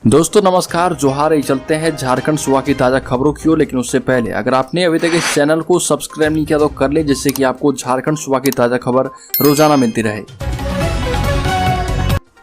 दोस्तों नमस्कार, जोहार। चलते हैं झारखंड सूबा की ताज़ा खबरों की ओर। लेकिन उससे पहले अगर आपने अभी तक इस चैनल को सब्सक्राइब नहीं किया तो कर ले, जिससे कि आपको झारखंड सूबा की ताज़ा खबर रोजाना मिलती रहे।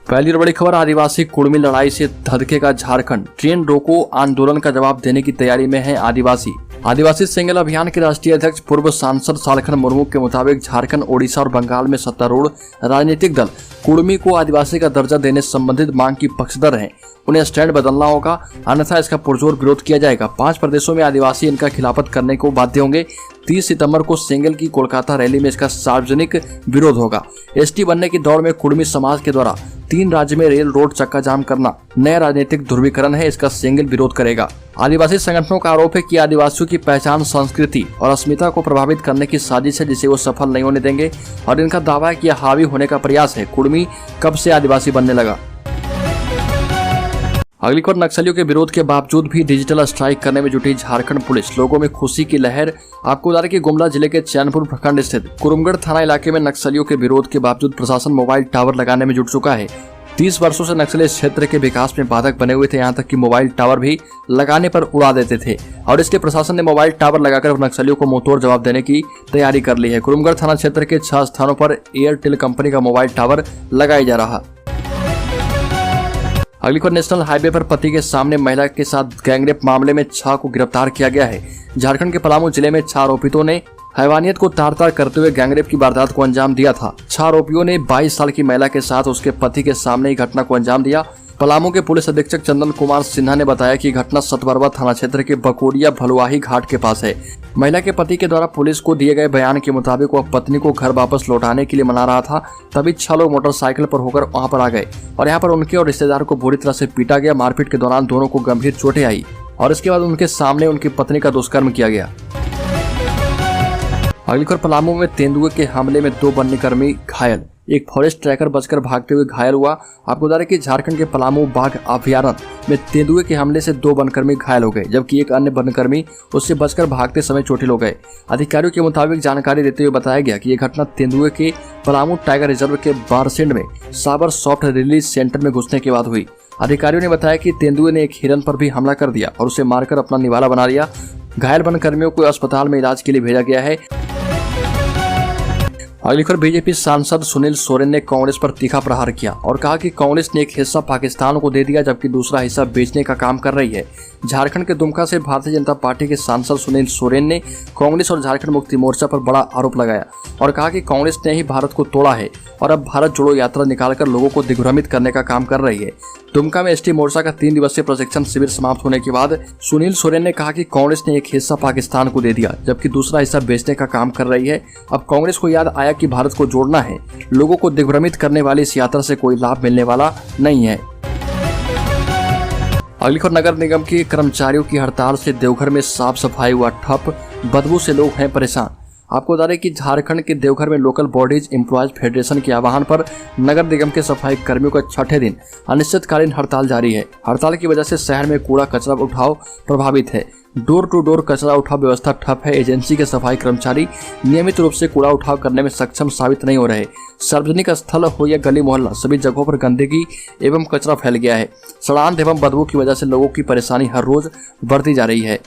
पहली और बड़ी खबर, आदिवासी कुर्मी लड़ाई से धधकेगा झारखंड, ट्रेन रोको आंदोलन का जवाब देने की तैयारी में है आदिवासी सिंगल अभियान के राष्ट्रीय अध्यक्ष पूर्व सांसद सालखन मुर्मू के मुताबिक झारखंड, ओडिशा और बंगाल में सत्तारूढ़ राजनीतिक दल कुर्मी को आदिवासी का दर्जा देने संबंधित मांग की पक्षधर हैं। उन्हें स्टैंड बदलना होगा, अन्यथा इसका पुरजोर विरोध किया जाएगा। 5 प्रदेशों में आदिवासी इनका खिलाफत करने को बाध्य होंगे। 30 सितंबर को सिंगल की कोलकाता रैली में इसका सार्वजनिक विरोध होगा। एसटी बनने की दौड़ में कुर्मी समाज के द्वारा 3 राज्य में रेल रोड चक्का जाम करना नया राजनीतिक ध्रुवीकरण है, इसका सिंगल विरोध करेगा। आदिवासी संगठनों का आरोप है कि आदिवासियों की पहचान, संस्कृति और अस्मिता को प्रभावित करने की साजिश है, जिसे वो सफल नहीं होने देंगे। और इनका दावा है कि यह हावी होने का प्रयास है। कुर्मी कब से आदिवासी बनने लगा। अगली खबर, नक्सलियों के विरोध के बावजूद भी डिजिटल स्ट्राइक करने में जुटी झारखंड पुलिस, लोगों में खुशी की लहर। आपको बता दें कि गुमला जिले के चैनपुर प्रखंड स्थित कुरुमगढ़ थाना इलाके में नक्सलियों के विरोध के बावजूद प्रशासन मोबाइल टावर लगाने में जुट चुका है। 30 वर्षों से नक्सली इस क्षेत्र के विकास में बाधक बने हुए थे, यहाँ तक कि मोबाइल टावर भी लगाने पर उड़ा देते थे। और इसलिए प्रशासन ने मोबाइल टावर लगाकर नक्सलियों को मुंहतोड़ जवाब देने की तैयारी कर ली है। कुरुमगढ़ थाना क्षेत्र के 6 स्थानों पर एयरटेल कंपनी का मोबाइल टावर लगाया जा रहा। अगली खबर, नेशनल हाईवे पर पति के सामने महिला के साथ गैंगरेप मामले में 6 को गिरफ्तार किया गया है। झारखंड के पलामू जिले में 6 आरोपितों ने हैवानियत को तार-तार करते हुए गैंगरेप की वारदात को अंजाम दिया था। 6 आरोपियों ने 22 साल की महिला के साथ उसके पति के सामने ही घटना को अंजाम दिया। पलामू के पुलिस अधीक्षक चंदन कुमार सिन्हा ने बताया कि घटना सतबरवा थाना क्षेत्र के बकोरिया भलुआही घाट के पास है। महिला के पति के द्वारा पुलिस को दिए गए बयान के मुताबिक वह पत्नी को घर वापस लौटाने के लिए मना रहा था। तभी 6 लोग मोटरसाइकिल पर होकर वहां पर आ गए और यहाँ पर उनके और रिश्तेदार को बुरी तरह से पीटा गया। मारपीट के दौरान दोनों को गंभीर चोटें आई और इसके बाद उनके सामने उनकी पत्नी का दुष्कर्म किया गया। अगली खबर, पलामू में तेंदुए के हमले में 2 वन्यकर्मी घायल, एक फॉरेस्ट ट्रैकर बचकर भागते हुए घायल हुआ। आपको बता दें कि झारखंड के पलामू बाघ अभयारण्य में तेंदुए के हमले से 2 वनकर्मी घायल हो गए, जबकि एक अन्य वनकर्मी उससे बचकर भागते समय चोटिल हो गए। अधिकारियों के मुताबिक जानकारी देते हुए बताया गया कि यह घटना तेंदुए के पलामू टाइगर रिजर्व के बारसेंड में साबर सॉफ्ट रिलीज सेंटर में घुसने के बाद हुई। अधिकारियों ने बताया कि तेंदुए ने एक हिरन पर भी हमला कर दिया और उसे मारकर अपना निवाला बना लिया। घायल वनकर्मियों को अस्पताल में इलाज के लिए भेजा गया है। अगली खबर, बीजेपी सांसद सुनील सोरेन ने कांग्रेस पर तीखा प्रहार किया और कहा कि कांग्रेस ने एक हिस्सा पाकिस्तान को दे दिया, जबकि दूसरा हिस्सा बेचने का काम कर रही है। झारखंड के दुमका से भारतीय जनता पार्टी के सांसद सुनील सोरेन ने कांग्रेस और झारखंड मुक्ति मोर्चा पर बड़ा आरोप लगाया और कहा कि कांग्रेस ने ही भारत को तोड़ा है और अब भारत जोड़ो यात्रा निकालकर लोगों को दिग्भ्रमित करने का काम कर रही है। दुमका में एसटी मोर्चा का 3 दिवसीय प्रशिक्षण शिविर समाप्त होने के बाद सुनील सोरेन ने कहा कि कांग्रेस ने एक हिस्सा पाकिस्तान को दे दिया, जबकि दूसरा हिस्सा बेचने का काम कर रही है। अब कांग्रेस को याद आया कि भारत को जोड़ना है, लोगों को दिग्भ्रमित करने वाली इस यात्रा से कोई लाभ मिलने वाला नहीं है। अगली खबर, नगर निगम के कर्मचारियों की हड़ताल से देवघर में साफ सफाई हुआ ठप, बदबू से लोग हैं परेशान। आपको बता दें कि झारखंड के देवघर में लोकल बॉडीज एम्प्लॉयज फेडरेशन के आह्वान पर नगर निगम के सफाई कर्मियों का 6ठे दिन अनिश्चितकालीन हड़ताल जारी है। हड़ताल की वजह से शहर में कूड़ा कचरा उठाव प्रभावित है। डोर टू डोर कचरा उठाव व्यवस्था ठप है। एजेंसी के सफाई कर्मचारी नियमित रूप से कूड़ा उठाव करने में सक्षम साबित नहीं हो रहे। सार्वजनिक स्थल हो या गली मोहल्ला, सभी जगहों पर गंदगी एवं कचरा फैल गया है। सड़ांध एवं बदबू की वजह से लोगों की परेशानी हर रोज बढ़ती जा रही है।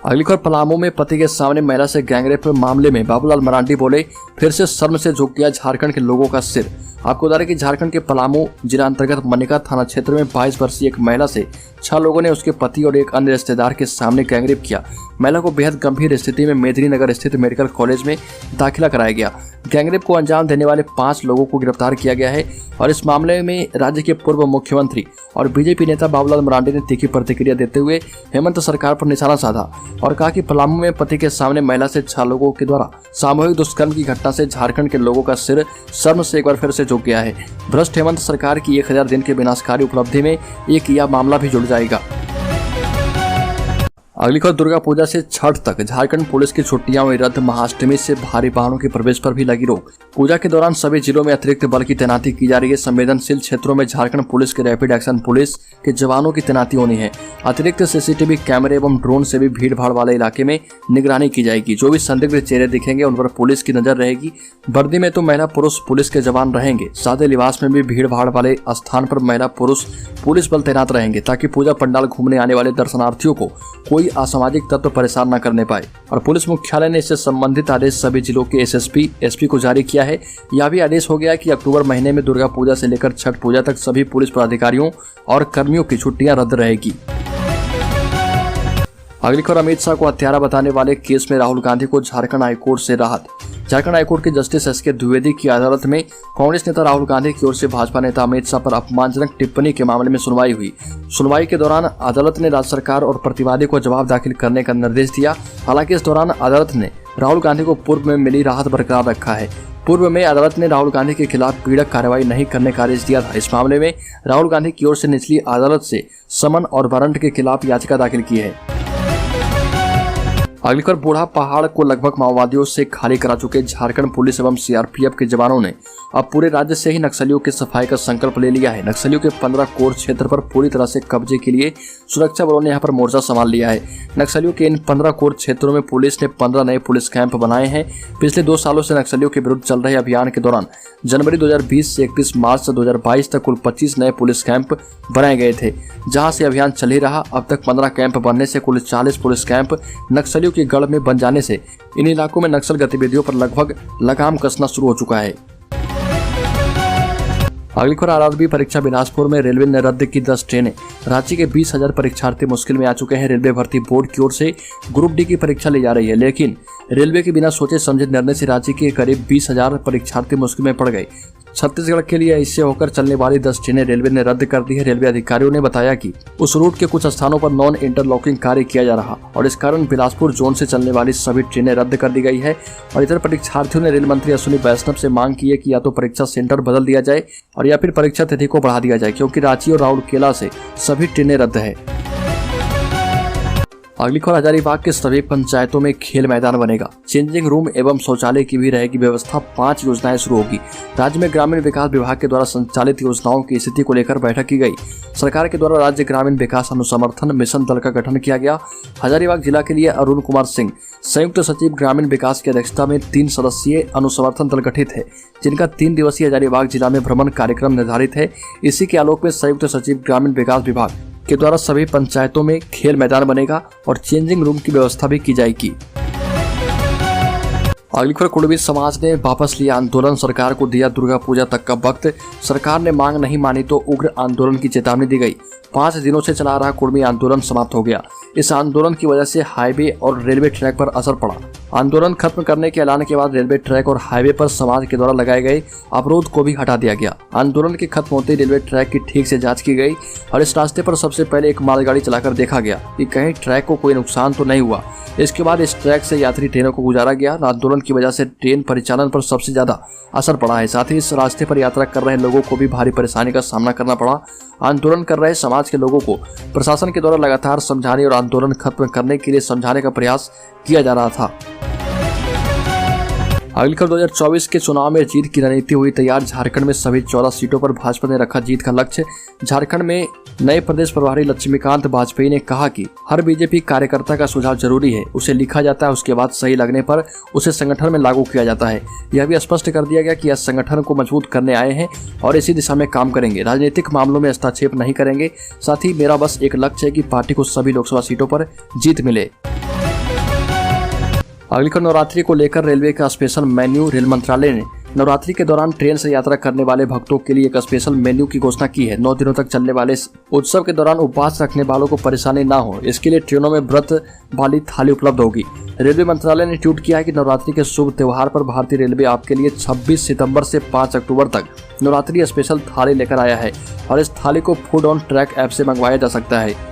अगली खबर, पलामू में पति के सामने महिला से गैंगरेप मामले में बाबूलाल मरांडी बोले, फिर से शर्म से झुक गया झारखंड के लोगों का सिर। आपको बता दें कि झारखंड के पलामू जिला अंतर्गत मनिका थाना क्षेत्र में 22 वर्षीय एक महिला से 6 लोगों ने उसके पति और एक अन्य रिश्तेदार के सामने गैंगरेप किया। महिला को बेहद गंभीर स्थिति में मेदिनीनगर स्थित मेडिकल कॉलेज में दाखिला कराया गया। गैंगरेप को अंजाम देने वाले 5 लोगों को गिरफ्तार किया गया है और इस मामले में राज्य के पूर्व मुख्यमंत्री और बीजेपी नेता बाबूलाल मरांडी ने तीखी प्रतिक्रिया देते हुए हेमंत सरकार पर निशाना साधा और कहा कि पलामू में पति के सामने महिला से 6 लोगों के द्वारा सामूहिक दुष्कर्म की घटना से झारखंड के लोगों का सिर शर्म से एक बार फिर से झुक गया है। भ्रष्ट हेमंत सरकार की 1000 दिन के विनाशकारी उपलब्धि में एक यह मामला भी जुड़ जाएगा। अगली खबर दुर्गा पूजा से छठ तक झारखंड पुलिस की छुट्टियां हुई रद्द। महाअष्टमी से भारी वाहनों के प्रवेश पर भी लगी रोक। पूजा के दौरान सभी जिलों में अतिरिक्त बल की तैनाती की जा रही है। संवेदनशील क्षेत्रों में झारखंड पुलिस के रैपिड एक्शन पुलिस के जवानों की तैनाती होनी है। अतिरिक्त सीसीटीवी कैमरे एवं ड्रोन से भी भीड़ भाड़ वाले इलाके में निगरानी की जाएगी। जो भी संदिग्ध चेहरे दिखेंगे उन पर पुलिस की नजर रहेगी। वर्दी में तो महिला पुरुष पुलिस के जवान रहेंगे। सादे लिबास में भी भीड़ भाड़ वाले स्थान पर महिला पुरुष पुलिस बल तैनात रहेंगे, ताकि पूजा पंडाल घूमने आने वाले दर्शनार्थियों को कोई असामाजिक तत्व परेशान न करने पाए। और पुलिस मुख्यालय ने इससे संबंधित आदेश सभी जिलों के एसएसपी, एसपी को जारी किया है। यह भी आदेश हो गया कि अक्टूबर महीने में दुर्गा पूजा से लेकर छठ पूजा तक सभी पुलिस पदाधिकारियों और कर्मियों की छुट्टियां रद्द रहेगी। अगली खबर अमित शाह को हत्यारा बताने वाले केस में राहुल गांधी को झारखंड हाईकोर्ट से राहत। झारखंड हाईकोर्ट के जस्टिस एसके द्विवेदी की अदालत में कांग्रेस नेता राहुल गांधी की ओर से भाजपा नेता अमित शाह पर अपमानजनक टिप्पणी के मामले में सुनवाई हुई। सुनवाई के दौरान अदालत ने राज्य सरकार और प्रतिवादी को जवाब दाखिल करने का निर्देश दिया। हालांकि इस दौरान अदालत ने राहुल गांधी को पूर्व में मिली राहत बरकरार रखा है। पूर्व में अदालत ने राहुल गांधी के खिलाफ पीड़क कार्रवाई नहीं करने का आदेश दिया था। इस मामले में राहुल गांधी की ओर से निचली अदालत से समन और वारंट के खिलाफ याचिका दाखिल की है। अगली खबर बूढ़ा पहाड़ को लगभग माओवादियों से खाली करा चुके झारखंड पुलिस एवं सीआरपीएफ के जवानों ने अब पूरे राज्य से ही नक्सलियों की सफाई का संकल्प ले लिया है। नक्सलियों के 15 कोर क्षेत्र पर पूरी तरह से कब्जे के लिए सुरक्षा बलों ने यहां पर मोर्चा संभाल लिया है। नक्सलियों के इन 15 कोर क्षेत्रों में पुलिस ने 15 नए पुलिस कैंप बनाए हैं। पिछले 2 सालों से नक्सलियों के विरुद्ध चल रहे अभियान के दौरान जनवरी 2020 से 31 मार्च 2022 तक कुल 25 नए पुलिस कैंप बनाए गए थे, जहां से अभियान चल ही रहा। अब तक 15 कैंप बनने से कुल 40 पुलिस कैंप नक्सलियों की गढ़ में बन जाने से इन इलाकों में नक्सल गतिविधियों पर लगभग लगाम कसना शुरू हो चुका है। अगली खबर आरआरबी परीक्षा बिलासपुर में रेलवे ने रद्द की 10 ट्रेनें। रांची के 20,000 परीक्षार्थी मुश्किल में आ चुके हैं। रेलवे भर्ती बोर्ड की ओर से ग्रुप डी की परीक्षा ली जा रही है, लेकिन रेलवे के बिना सोचे समझे निर्णय से रांची के करीब 20,000 परीक्षार्थी मुश्किल में पड़ गए। छत्तीसगढ़ के लिए इससे होकर चलने वाली 10 ट्रेनें रेलवे ने रद्द कर दी है। रेलवे अधिकारियों ने बताया कि उस रूट के कुछ स्थानों पर नॉन इंटरलॉकिंग कार्य किया जा रहा और इस कारण बिलासपुर जोन से चलने वाली सभी ट्रेनें रद्द कर दी गई है। और इधर परीक्षार्थियों ने रेल मंत्री अश्विनी वैष्णव से मांग की है कि या तो परीक्षा सेंटर बदल दिया जाए और या फिर परीक्षा तिथि को बढ़ा दिया जाए, क्योंकि रांची और राउरकेला से सभी ट्रेनें रद्द है। अगली खबर हजारीबाग के सभी पंचायतों में खेल मैदान बनेगा। चेंजिंग रूम एवं शौचालय की भी रहेगी व्यवस्था। 5 योजनाएं शुरू होगी। राज्य में ग्रामीण विकास विभाग के द्वारा संचालित योजनाओं की स्थिति को लेकर बैठक की गई। सरकार के द्वारा राज्य ग्रामीण विकास अनुसमर्थन मिशन दल का गठन किया गया। हजारीबाग जिला के लिए अरुण कुमार सिंह संयुक्त सचिव ग्रामीण विकास की अध्यक्षता में 3 सदस्यीय अनुसमर्थन दल गठित है, जिनका 3 दिवसीय हजारीबाग जिला में भ्रमण कार्यक्रम निर्धारित है। इसी के आलोक में संयुक्त सचिव ग्रामीण विकास विभाग के द्वारा सभी पंचायतों में खेल मैदान बनेगा और चेंजिंग रूम की व्यवस्था भी की जाएगी। अगली खबर कुड़मी समाज ने वापस लिया आंदोलन। सरकार को दिया दुर्गा पूजा तक का वक्त। सरकार ने मांग नहीं मानी तो उग्र आंदोलन की चेतावनी दी गई। 5 दिनों से चला रहा कुड़मी आंदोलन समाप्त हो गया। इस आंदोलन की वजह से हाईवे और रेलवे ट्रैक पर असर पड़ा। आंदोलन खत्म करने के ऐलान के बाद रेलवे ट्रैक और हाईवे पर समाज के द्वारा लगाए गए अवरोध को भी हटा दिया गया। आंदोलन के खत्म होते ही रेलवे ट्रैक की ठीक से जांच की गई और इस रास्ते पर सबसे पहले एक मालगाड़ी चलाकर देखा गया कि कहीं ट्रैक को कोई नुकसान तो नहीं हुआ। इसके बाद इस ट्रैक से यात्री ट्रेनों को गुजारा गया। आंदोलन की वजह से ट्रेन परिचालन पर सबसे ज्यादा असर पड़ा है। साथ ही इस रास्ते पर यात्रा कर रहे लोगों को भी भारी परेशानी का सामना करना पड़ा। आंदोलन कर रहे समाज के लोगों को प्रशासन के द्वारा लगातार समझाने और आंदोलन खत्म करने के लिए समझाने का प्रयास किया जा रहा था। अगली खबर 2024 के चुनाव में जीत की रणनीति हुई तैयार। झारखंड में सभी 14 सीटों पर भाजपा ने रखा जीत का लक्ष्य। झारखंड में नए प्रदेश प्रभारी लक्ष्मीकांत वाजपेयी ने कहा कि हर बीजेपी कार्यकर्ता का सुझाव जरूरी है, उसे लिखा जाता है, उसके बाद सही लगने पर उसे संगठन में लागू किया जाता है। यह भी स्पष्ट कर दिया गया कि यह संगठन को मजबूत करने आए हैं और इसी दिशा में काम करेंगे। राजनीतिक मामलों में हस्तक्षेप नहीं करेंगे। साथ ही मेरा बस एक लक्ष्य है कि पार्टी को सभी लोकसभा सीटों पर जीत मिले। अगली खबर नवरात्रि को लेकर रेलवे का स्पेशल मेन्यू। रेल मंत्रालय ने नवरात्रि के दौरान ट्रेन से यात्रा करने वाले भक्तों के लिए एक स्पेशल मेन्यू की घोषणा की है। 9 दिनों तक चलने वाले इस उत्सव के दौरान उपवास रखने वालों को परेशानी ना हो, इसके लिए ट्रेनों में व्रत वाली थाली उपलब्ध होगी। रेलवे मंत्रालय ने ट्वीट किया है कि नवरात्रि के शुभ त्योहार पर भारतीय रेलवे आपके लिए 26 सितंबर से 5 अक्टूबर तक नवरात्रि स्पेशल थाली लेकर आया है और इस थाली को फूड ऑन ट्रैक ऐप से मंगवाया जा सकता है।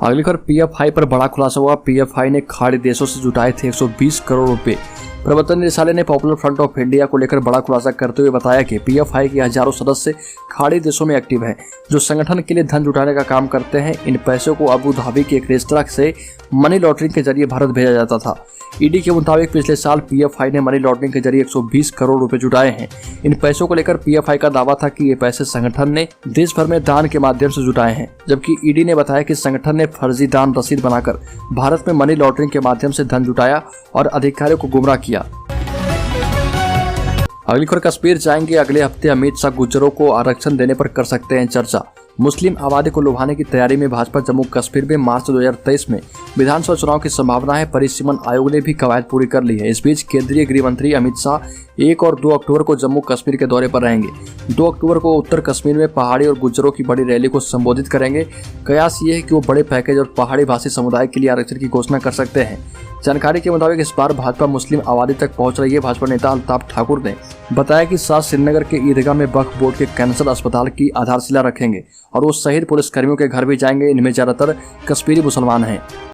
अगली खबर पीएफआई पर बड़ा खुलासा हुआ। पीएफआई ने खाड़ी देशों से जुटाए थे 120 करोड़ रुपए। प्रवर्तन निदेशालय ने पॉपुलर फ्रंट ऑफ इंडिया को लेकर बड़ा खुलासा करते हुए बताया कि पीएफआई के हजारों सदस्य खाड़ी देशों में एक्टिव हैं, जो संगठन के लिए धन जुटाने का काम करते हैं। इन पैसों को अबू धाबी के एक रेस्तरां से मनी लॉन्ड्रिंग के जरिए भारत भेजा जाता था। ईडी के मुताबिक पिछले साल पीएफआई ने मनी लॉन्ड्रिंग के जरिए 120 करोड़ रुपए जुटाए हैं। इन पैसों को लेकर पीएफआई का दावा था कि ये पैसे संगठन ने देश भर में दान के माध्यम से जुटाए हैं, जबकि ईडी ने बताया कि संगठन ने फर्जी दान रसीद बनाकर भारत में मनी लॉन्ड्रिंग के माध्यम से धन जुटाया और अधिकारियों को गुमराह किया। अगली खबर कश्मीर जाएंगे। अगले हफ्ते अमित शाह गुज्जरों को आरक्षण देने पर कर सकते हैं चर्चा। मुस्लिम आबादी को लुभाने की तैयारी में भाजपा जम्मू कश्मीर में मार्च 2023 में विधानसभा चुनाव की संभावना है। परिसीमन आयोग ने भी कवायद पूरी कर ली है। इस बीच केंद्रीय गृह मंत्री अमित शाह 1 और 2 अक्टूबर को जम्मू कश्मीर के दौरे पर रहेंगे। 2 अक्टूबर को उत्तर कश्मीर में पहाड़ी और गुज्जरों की बड़ी रैली को संबोधित करेंगे। कयास ये है कि वो बड़े पैकेज और पहाड़ी भाषी समुदाय के लिए आरक्षण की घोषणा कर सकते हैं। जानकारी के मुताबिक इस बार भाजपा मुस्लिम आबादी तक पहुंच रही है। भाजपा नेता अल्ताफ ठाकुर ने बताया कि साथ श्रीनगर के ईदगाह में वक्फ बोर्ड के कैंसर अस्पताल की आधारशिला रखेंगे और वो शहीद पुलिसकर्मियों के घर भी जाएंगे। इनमें ज्यादातर कश्मीरी मुसलमान हैं।